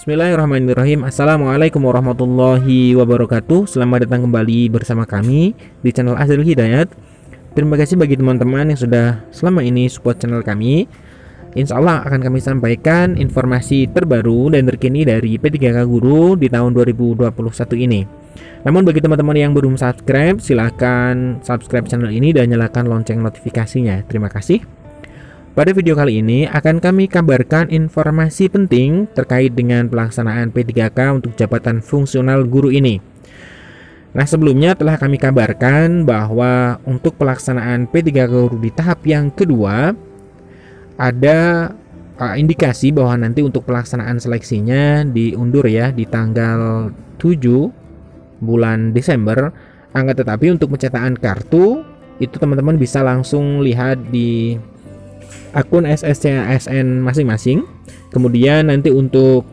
Bismillahirrahmanirrahim. Assalamualaikum warahmatullahi wabarakatuh. Selamat datang kembali bersama kami di channel Azril Hidayat. Terima kasih bagi teman-teman yang sudah selama ini support channel kami. Insya Allah akan kami sampaikan informasi terbaru dan terkini dari P3K Guru di tahun 2021 ini. Namun bagi teman-teman yang belum subscribe, silahkan subscribe channel ini dan nyalakan lonceng notifikasinya. Terima kasih. Pada video kali ini akan kami kabarkan informasi penting terkait dengan pelaksanaan P3K untuk jabatan fungsional guru ini. Nah, sebelumnya telah kami kabarkan bahwa untuk pelaksanaan P3K guru di tahap yang kedua ada indikasi bahwa nanti untuk pelaksanaan seleksinya diundur ya di tanggal 7 bulan Desember. Akan tetapi untuk pencetakan kartu itu teman-teman bisa langsung lihat di akun SSCASN masing-masing. Kemudian nanti untuk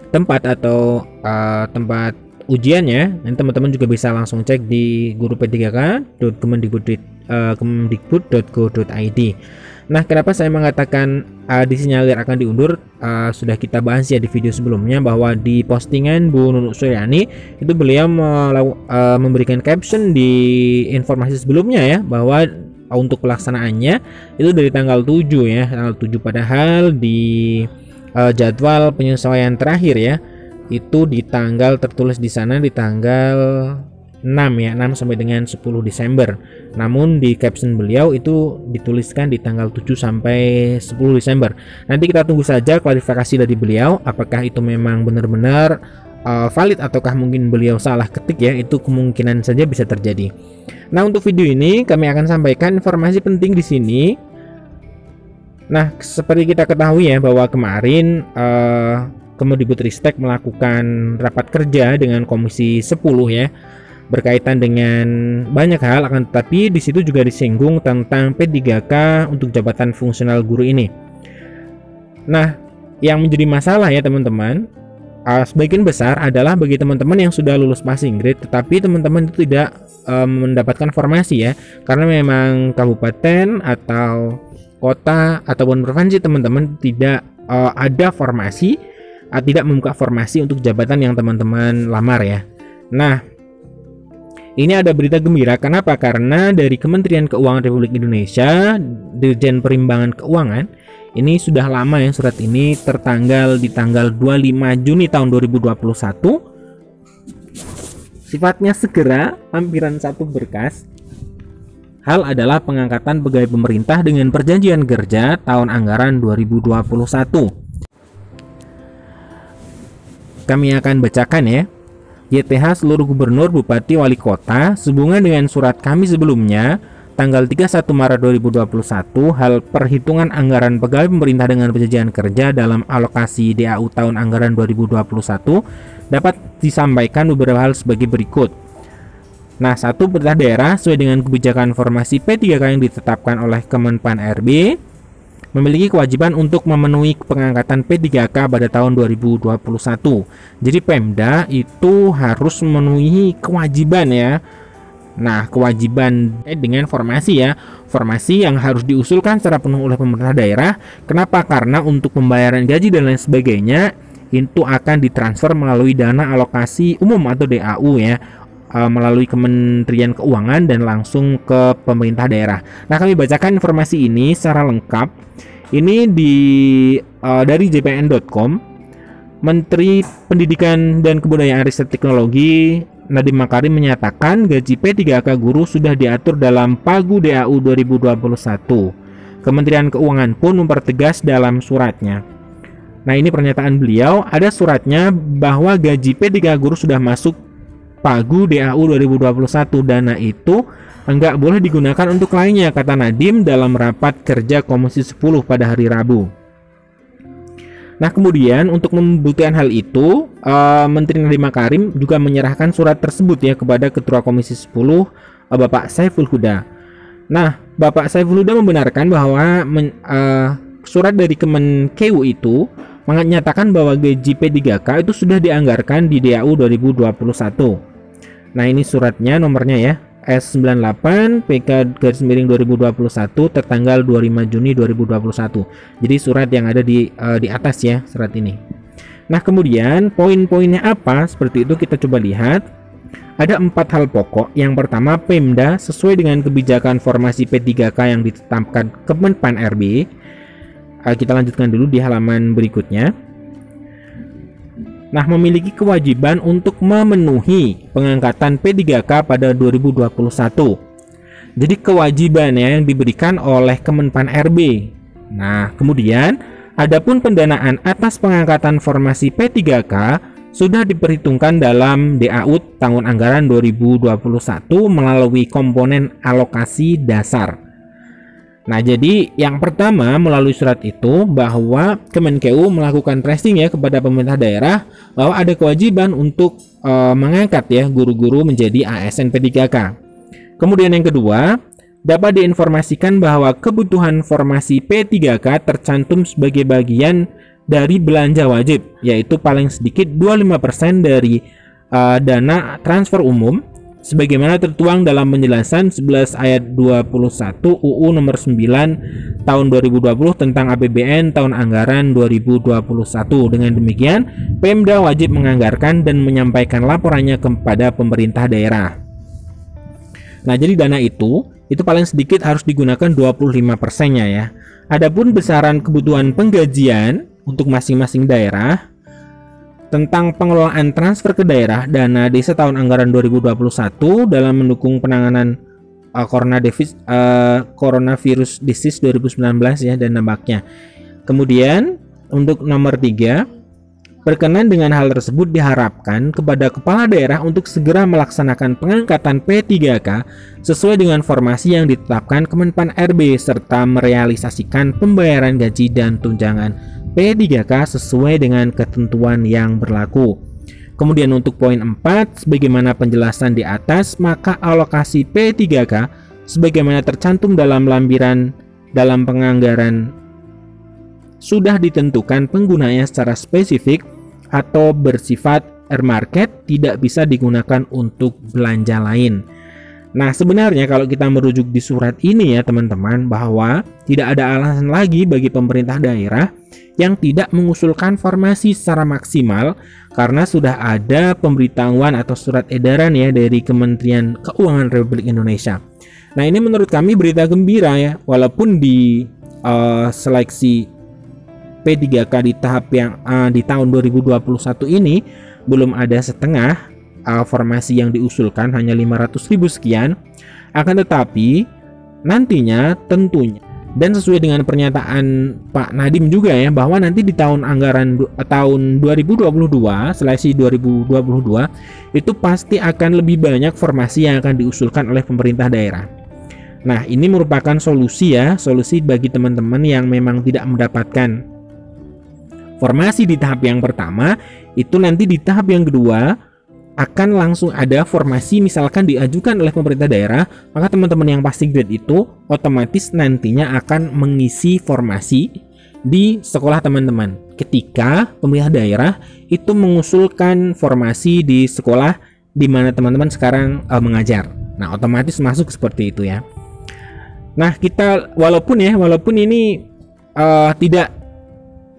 tempat atau tempat ujiannya nanti teman-teman juga bisa langsung cek di guru-p3k.kemendikbud.go.id. Nah, kenapa saya mengatakan disinyalir akan diundur? Sudah kita bahas ya di video sebelumnya bahwa di postingan Bu Nunuk Suryani itu beliau memberikan caption di informasi sebelumnya ya bahwa untuk pelaksanaannya itu dari tanggal 7 ya, tanggal 7, padahal di jadwal penyesuaian terakhir ya itu di tanggal tertulis di sana di tanggal 6 ya, 6 sampai dengan 10 Desember. Namun di caption beliau itu dituliskan di tanggal 7 sampai 10 Desember. Nanti kita tunggu saja klarifikasi dari beliau apakah itu memang benar-benar valid ataukah mungkin beliau salah ketik ya, itu kemungkinan saja bisa terjadi. Nah, untuk video ini kami akan sampaikan informasi penting di sini. Nah, seperti kita ketahui ya bahwa kemarin Kemendikbudristek melakukan rapat kerja dengan Komisi 10 ya berkaitan dengan banyak hal, akan tetapi di situ juga disinggung tentang P3K untuk jabatan fungsional guru ini. Nah, yang menjadi masalah ya teman-teman, sebagian besar adalah bagi teman-teman yang sudah lulus passing grade tetapi teman-teman itu tidak mendapatkan formasi ya, karena memang kabupaten atau kota ataupun provinsi teman-teman tidak ada formasi, tidak membuka formasi untuk jabatan yang teman-teman lamar ya. Nah, ini ada berita gembira. Kenapa? Karena dari Kementerian Keuangan Republik Indonesia, Dirjen Perimbangan Keuangan, ini sudah lama ya surat ini tertanggal di tanggal 25 Juni tahun 2021. Sifatnya segera, lampiran 1 berkas. Hal adalah pengangkatan pegawai pemerintah dengan perjanjian kerja tahun anggaran 2021. Kami akan bacakan ya. YTH seluruh gubernur, bupati, wali kota sehubungan dengan surat kami sebelumnya tanggal 31 Maret 2021 hal perhitungan anggaran pegawai pemerintah dengan perjanjian kerja dalam alokasi DAU tahun anggaran 2021 dapat disampaikan beberapa hal sebagai berikut. Nah, 1, pemerintah daerah sesuai dengan kebijakan formasi P3K yang ditetapkan oleh Kemenpan RB memiliki kewajiban untuk memenuhi pengangkatan P3K pada tahun 2021. Jadi Pemda itu harus memenuhi kewajiban ya. Nah, kewajiban dengan formasi ya, formasi yang harus diusulkan secara penuh oleh pemerintah daerah. Kenapa? Karena untuk pembayaran gaji dan lain sebagainya itu akan ditransfer melalui dana alokasi umum atau DAU ya, melalui Kementerian Keuangan dan langsung ke pemerintah daerah. Nah, kami bacakan informasi ini secara lengkap. Ini dari jpn.com. Menteri Pendidikan dan Kebudayaan Riset Teknologi Nadiem Makarim menyatakan gaji P3K guru sudah diatur dalam Pagu DAU 2021. Kementerian Keuangan pun mempertegas dalam suratnya. Nah, ini pernyataan beliau, ada suratnya bahwa gaji P3K guru sudah masuk Pagu DAU 2021. Dana itu enggak boleh digunakan untuk lainnya, kata Nadiem dalam rapat kerja Komisi 10 pada hari Rabu. Nah, kemudian untuk membuktikan hal itu, Menteri Nadiem Makarim juga menyerahkan surat tersebut ya kepada Ketua Komisi 10 Bapak Saiful Huda. Nah, Bapak Saiful Huda membenarkan bahwa surat dari Kemenkeu itu menyatakan bahwa gaji P3K itu sudah dianggarkan di DAU 2021. Nah, ini suratnya nomornya ya, S98 PK/2021 tertanggal 25 Juni 2021. Jadi surat yang ada di atas ya, surat ini. Nah, kemudian poin-poinnya apa? Seperti itu kita coba lihat. Ada 4 hal pokok. Yang pertama, Pemda sesuai dengan kebijakan formasi P3K yang ditetapkan Kemenpan RB. Kita lanjutkan dulu di halaman berikutnya. Nah, memiliki kewajiban untuk memenuhi pengangkatan P3K pada 2021. Jadi kewajibannya yang diberikan oleh Kemenpan RB. Nah, kemudian adapun pendanaan atas pengangkatan formasi P3K sudah diperhitungkan dalam DAU tahun anggaran 2021 melalui komponen alokasi dasar. Nah, jadi yang pertama melalui surat itu bahwa Kemenkeu melakukan tracing ya kepada pemerintah daerah bahwa ada kewajiban untuk mengangkat ya guru-guru menjadi ASN P3K. Kemudian yang kedua, dapat diinformasikan bahwa kebutuhan formasi P3K tercantum sebagai bagian dari belanja wajib, yaitu paling sedikit 25% dari dana transfer umum, sebagaimana tertuang dalam penjelasan 11 ayat 21 UU nomor 9 tahun 2020 tentang APBN tahun anggaran 2021. Dengan demikian, Pemda wajib menganggarkan dan menyampaikan laporannya kepada pemerintah daerah. Nah, jadi dana itu paling sedikit harus digunakan 25%-nya ya. Adapun besaran kebutuhan penggajian untuk masing-masing daerah tentang pengelolaan transfer ke daerah dana desa tahun anggaran 2021 dalam mendukung penanganan coronavirus disease 2019 ya dan dampaknya. Kemudian untuk nomor 3, berkenan dengan hal tersebut diharapkan kepada kepala daerah untuk segera melaksanakan pengangkatan P3K sesuai dengan formasi yang ditetapkan Kemenpan RB serta merealisasikan pembayaran gaji dan tunjangan P3K sesuai dengan ketentuan yang berlaku. Kemudian untuk poin 4, sebagaimana penjelasan di atas, maka alokasi P3K sebagaimana tercantum dalam lampiran dalam penganggaran sudah ditentukan penggunanya secara spesifik atau bersifat earmarket, tidak bisa digunakan untuk belanja lain. Nah, sebenarnya kalau kita merujuk di surat ini ya teman-teman, bahwa tidak ada alasan lagi bagi pemerintah daerah yang tidak mengusulkan formasi secara maksimal karena sudah ada pemberitahuan atau surat edaran ya dari Kementerian Keuangan Republik Indonesia. Nah, ini menurut kami berita gembira ya, walaupun di seleksi P3K di tahap yang di tahun 2021 ini belum ada setengah formasi yang diusulkan, hanya 500.000 sekian. Akan tetapi nantinya tentunya dan sesuai dengan pernyataan Pak Nadiem juga ya, bahwa nanti di tahun anggaran tahun 2022 seleksi 2022 itu pasti akan lebih banyak formasi yang akan diusulkan oleh pemerintah daerah. Nah, ini merupakan solusi bagi teman-teman yang memang tidak mendapatkan formasi di tahap yang pertama, itu nanti di tahap yang kedua akan langsung ada formasi misalkan diajukan oleh pemerintah daerah, maka teman-teman yang passing grade itu otomatis nantinya akan mengisi formasi di sekolah teman-teman ketika pemerintah daerah itu mengusulkan formasi di sekolah di mana teman-teman sekarang mengajar. Nah, otomatis masuk seperti itu ya. Nah, kita walaupun ini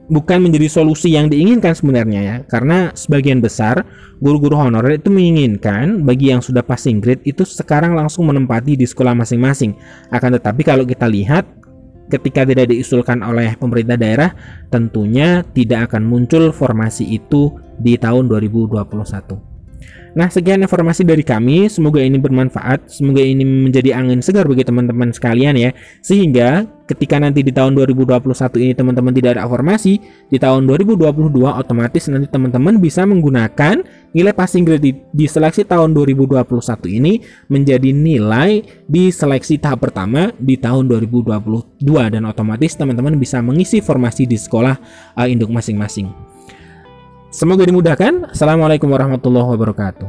bukan menjadi solusi yang diinginkan sebenarnya ya, karena sebagian besar guru-guru honorer itu menginginkan bagi yang sudah passing grade itu sekarang langsung menempati di sekolah masing-masing. Akan tetapi kalau kita lihat ketika tidak diusulkan oleh pemerintah daerah, tentunya tidak akan muncul formasi itu di tahun 2021. Nah, sekian informasi dari kami, semoga ini bermanfaat, semoga ini menjadi angin segar bagi teman-teman sekalian ya, sehingga ketika nanti di tahun 2021 ini teman-teman tidak ada formasi, di tahun 2022 otomatis nanti teman-teman bisa menggunakan nilai passing grade di seleksi tahun 2021 ini menjadi nilai di seleksi tahap pertama di tahun 2022, dan otomatis teman-teman bisa mengisi formasi di sekolah induk masing-masing. Semoga dimudahkan. Assalamualaikum warahmatullahi wabarakatuh.